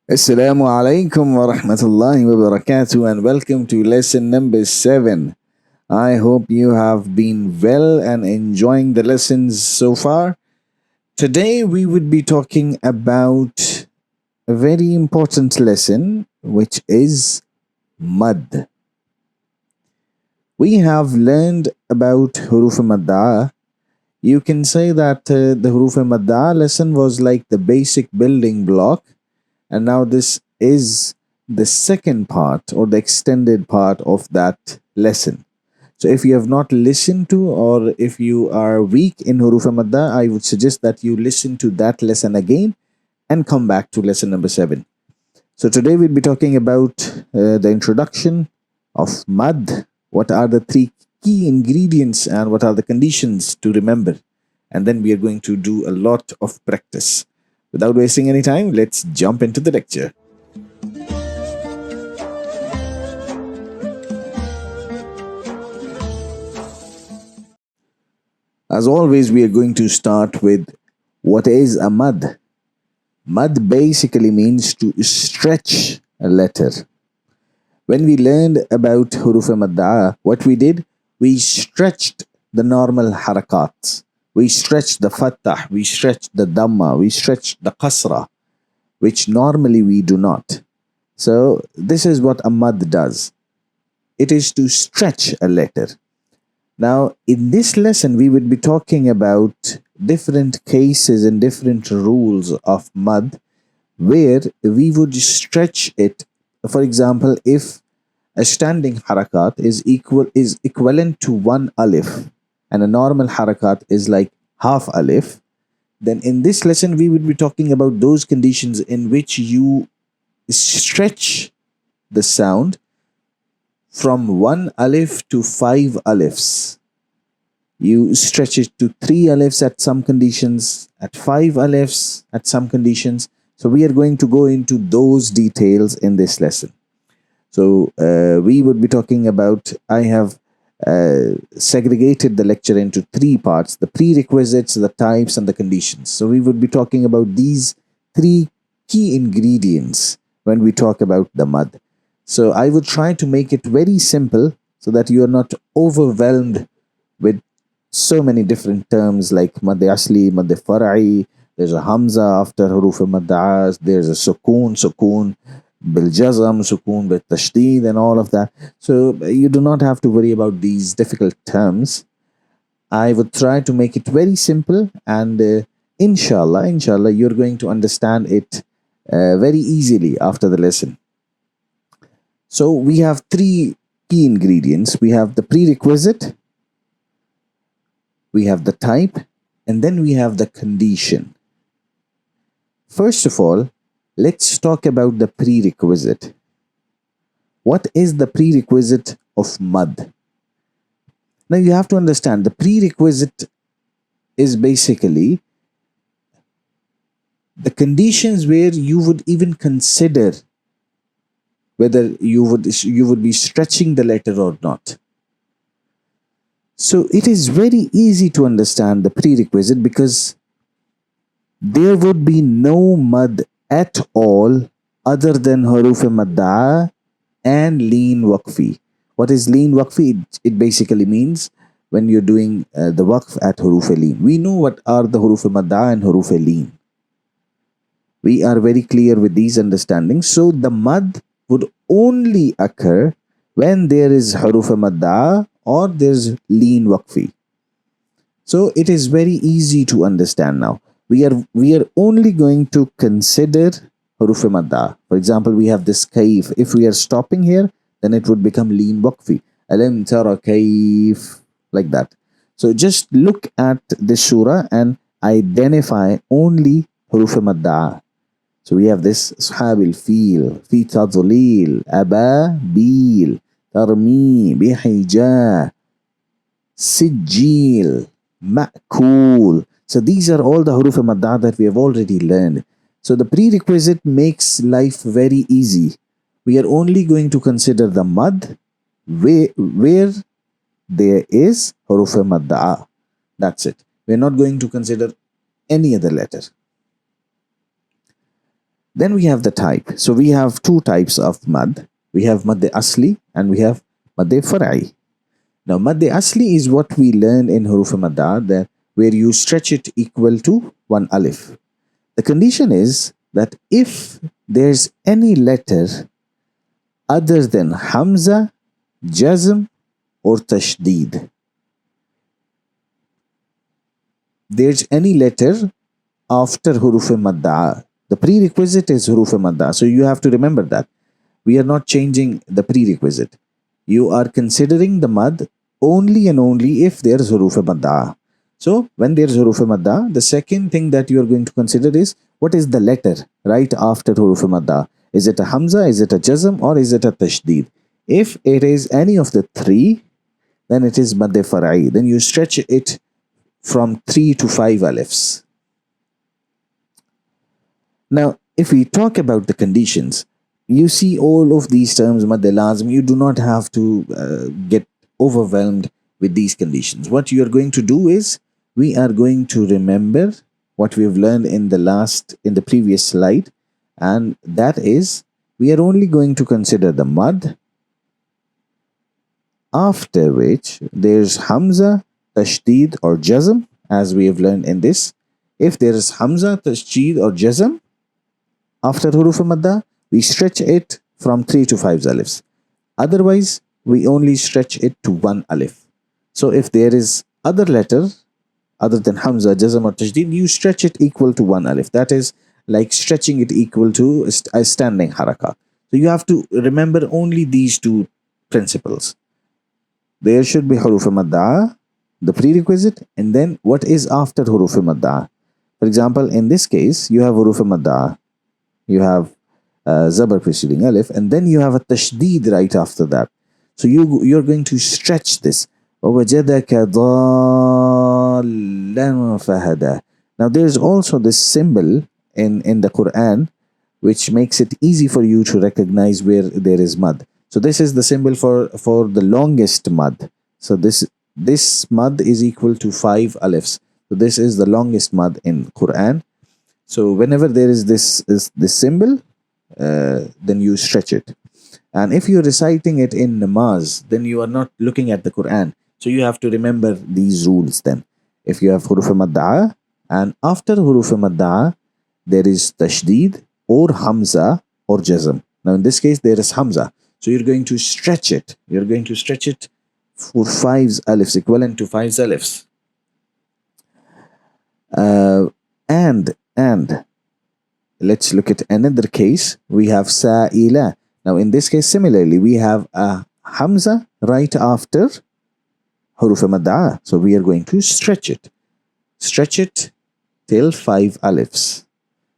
Assalamu alaikum wa rahmatullahi wa barakatuh and welcome to lesson number 7. I hope you have been well and enjoying the lessons so far. Today we would be talking about a very important lesson which is mad. We have learned about huruf madda. You can say that the huruf madda lesson was like the basic building block. And now this is the second part or the extended part of that lesson. So if you have not listened to or if you are weak in Huruf Madda, I would suggest that you listen to that lesson again and come back to lesson number 7. So today we'll be talking about the introduction of Mad. What are the three key ingredients and what are the conditions to remember? And then we are going to do a lot of practice. Without wasting any time, let's jump into the lecture. As always, we are going to start with what is a mad. Mad basically means to stretch a letter. When we learned about huruf madda, what we did, we stretched the normal harakats. We stretched the fattah, we stretched the dhamma, we stretched the qasra, which normally we do not. So this is what a mad does. It is to stretch a letter. Now, in this lesson, we would be talking about different cases and different rules of mad where we would stretch it. For example, if a standing harakat is equivalent to one alif and a normal harakat is like half alif, then in this lesson we would be talking about those conditions in which you stretch the sound from one alif to five alifs. You stretch it to three alifs at some conditions, at five alifs at some conditions. So we are going to go into those details in this lesson. So we would be talking about, I have segregated the lecture into three parts: the prerequisites, the types, and the conditions. So we would be talking about these three key ingredients when we talk about the mad. So I would try to make it very simple so that you are not overwhelmed with so many different terms like mad asli, mad far'i. There's a hamza after huruf mad, there's a sukoon biljazam, sukoon bil tashdid, and all of that. So you do not have to worry about these difficult terms. I would try to make it very simple, and inshallah, you're going to understand it very easily after the lesson. So we have three key ingredients. We have the prerequisite, we have the type, and then we have the condition. First of all, let's talk about the prerequisite. What is the prerequisite of mad? Now you have to understand the prerequisite is basically the conditions where you would even consider whether you would be stretching the letter or not. So it is very easy to understand the prerequisite because there would be no mad at all other than huruf madda and leen waqfi. What is leen waqfi? It basically means when you're doing the waqf at huruf leen. We know what are the huruf madda and huruf leen. We are very clear with these understandings. So the mad would only occur when there is huruf madda or there's leen waqfi. So it is very easy to understand now. We are only going to consider huruf madda. For example, we have this kaif. If we are stopping here, then it would become leen waqfi. Alam tara kaif, like that. So just look at this surah and identify only huruf madda. So we have this ashabil fil, fi tadlil, ababil, tarmi, bihijah, sijil, ma'kul. So these are all the huruf madda that we have already learned. So the prerequisite makes life very easy. We are only going to consider the mad where there is huruf madda. That's it. We're not going to consider any other letter. Then we have the type. So we have two types of mad. We have mad asli and we have mad far'i. Now mad asli is what we learn in huruf madda, that where you stretch it equal to one alif. The condition is that if there's any letter other than hamza, jazm or tashdid, there's any letter after huruf madda. The prerequisite is huruf madda. So you have to remember that. We are not changing the prerequisite. You are considering the mad only and only if there's huruf madda. So when there's huruf madda, the second thing that you are going to consider is what is the letter right after huruf madda. Is it a hamza, is it a jazm, or is it a tashdid? If it is any of the three, then it is mad far'i. Then you stretch it from 3 to 5 alifs. Now, if we talk about the conditions, you see all of these terms, mad lazim, you do not have to get overwhelmed with these conditions. What you are going to do is, we are going to remember what we have learned in the previous slide, and that is, we are only going to consider the mad, after which there's hamza, tashdid or jazm, as we have learned in this. If there is hamza, tashdid or jazm after huruf madda, we stretch it from 3 to 5 alifs. Otherwise, we only stretch it to 1 alif. So if there is other letter other than hamza, jazm or tashdid, you stretch it equal to 1 alif. That is like stretching it equal to a standing haraka. So you have to remember only these two principles. There should be huruf madda, the prerequisite, and then what is after huruf madda. For example, in this case, you have huruf madda, you have zabar preceding alif, and then you have a tashdid right after that. So you're going to stretch this. وَوَجَدَكَ ضَالًّا فَهَدَى. Now there's also this symbol in the Quran which makes it easy for you to recognize where there is mad. So this is the symbol for the longest mad. So this mad is equal to 5 alifs. So this is the longest mad in Quran. So whenever there is this symbol, then you stretch it. And if you're reciting it in namaz, then you are not looking at the Quran. So you have to remember these rules then. If you have huruf madda, and after huruf madda, there is tashdid or hamza or jazm. Now in this case, there is hamza. So you're going to stretch it. You're going to stretch it for 5 alifs, equivalent to 5 alifs. And let's look at another case. We have sa'ila. Now in this case, similarly, we have a hamza right after huruf madda. So we are going to stretch it. Stretch it till 5 alifs.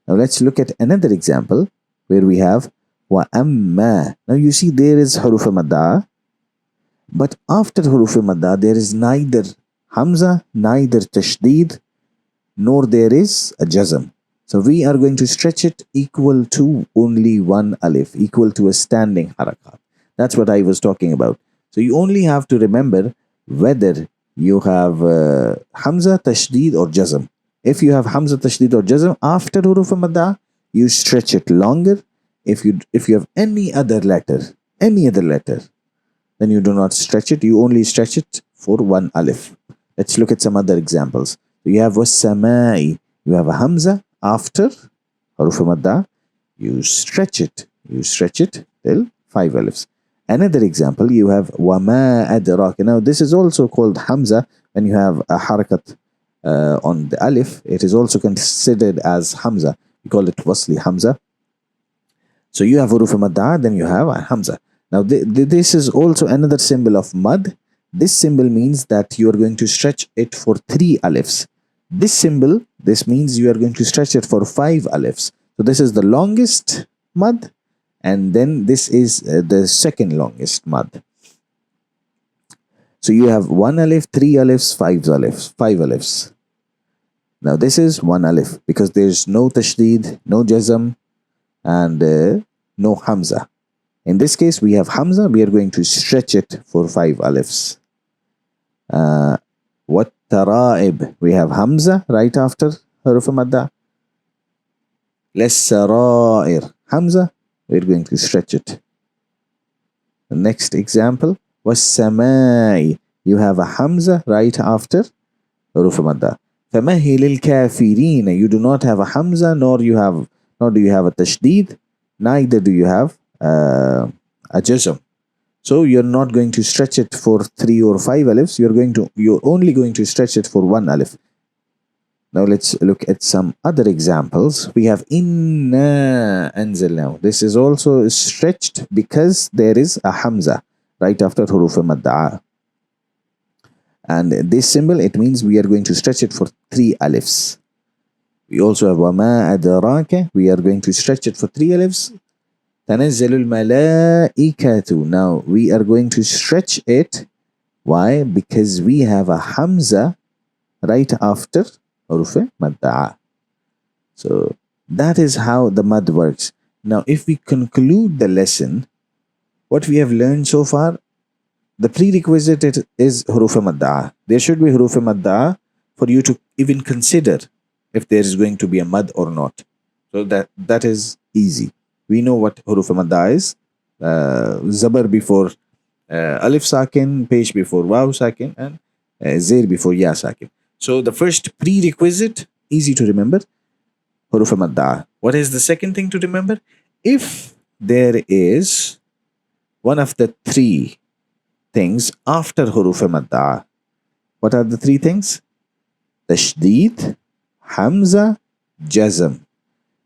Now let's look at another example where we have wa amma. Now you see there is huruf madda, but after huruf madda there is neither hamza, neither tashdid, nor there is a jazm. So we are going to stretch it equal to only 1 alif, equal to a standing harakat. That's what I was talking about. So you only have to remember whether you have hamza, tashdid or jazm. If you have hamza, tashdid or jazm after huruf madda, you stretch it longer. If you have any other letter, then you do not stretch it. You only stretch it for 1 alif. Let's look at some other examples. You have was-samai. You have a hamza after huruf madda. You stretch it till 5 alifs. Another example, you have wama adraka. Now this is also called hamza. When you have a harakat on the alif, it is also considered as hamza. We call it wasli hamza. So you have huruf madda, then you have a hamza. Now this is also another symbol of mad. This symbol means that you are going to stretch it for 3 alifs. This means you are going to stretch it for 5 alifs. So this is the longest mad, and then this is the second longest mad. So you have 1 alif, 3 alifs, 5 alifs. Now this is 1 alif because there is no tashdid, no jazm, and no hamza. In this case, we have hamza. We are going to stretch it for 5 alifs. What tara'ib? We have hamza right after huruf madda. للسرائر. Hamza, we're going to stretch it. The next example was samai. You have a Hamza right after huruf madda. فمهل الكافرين. You do not have a Hamza, nor do you have a tashdid, neither do you have a jazm. So you're not going to stretch it for 3 or 5 alifs. You're only going to stretch it for 1 alif. Now let's look at some other examples. We have inna anzalnahu. This is also stretched because there is a Hamza right after huruf madda. And this symbol, it means we are going to stretch it for 3 alifs. We also have wama adraka. We are going to stretch it for 3 alifs. Tanazzalul malaikatu. Now we are going to stretch it. Why? Because we have a Hamza right after huruf madda. So that is how the mad works. Now if we conclude the lesson, what we have learned so far, the prerequisite is huruf madda. There should be huruf madda for you to even consider if there is going to be a mad or not. So that is easy. We know what huruf madda is. Zabar before alif sakin, pesh before waw sakin, and zair before ya sakin. So the first prerequisite, easy to remember, huruf madda. What is the second thing to remember? If there is one of the 3 things after huruf madda, what are the 3 things? Tashdid, Hamza, Jazm.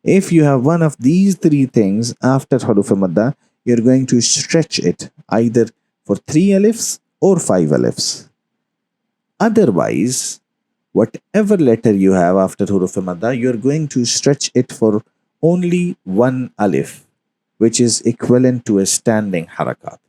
If you have one of these 3 things after huruf madda, you're going to stretch it either for 3 alifs or 5 alifs. Otherwise, whatever letter you have after huruf madda, you're going to stretch it for only 1 alif, which is equivalent to a standing harakat.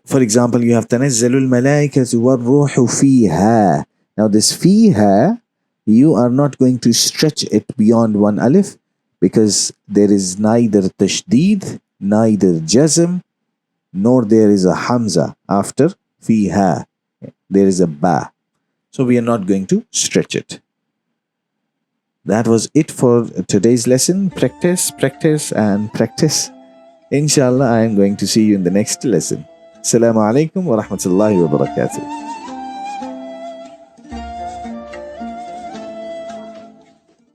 For example, you have tanazzalul malaikatu warruhu fiha. Now this fiha, you are not going to stretch it beyond 1 alif because there is neither tashdid, neither jazm, nor there is a Hamza after fiha. There is a ba. So we are not going to stretch it. That was it for today's lesson. Practice, practice, and practice. Inshallah, I am going to see you in the next lesson. Assalamu alaikum wa rahmatullahi wa barakatuh.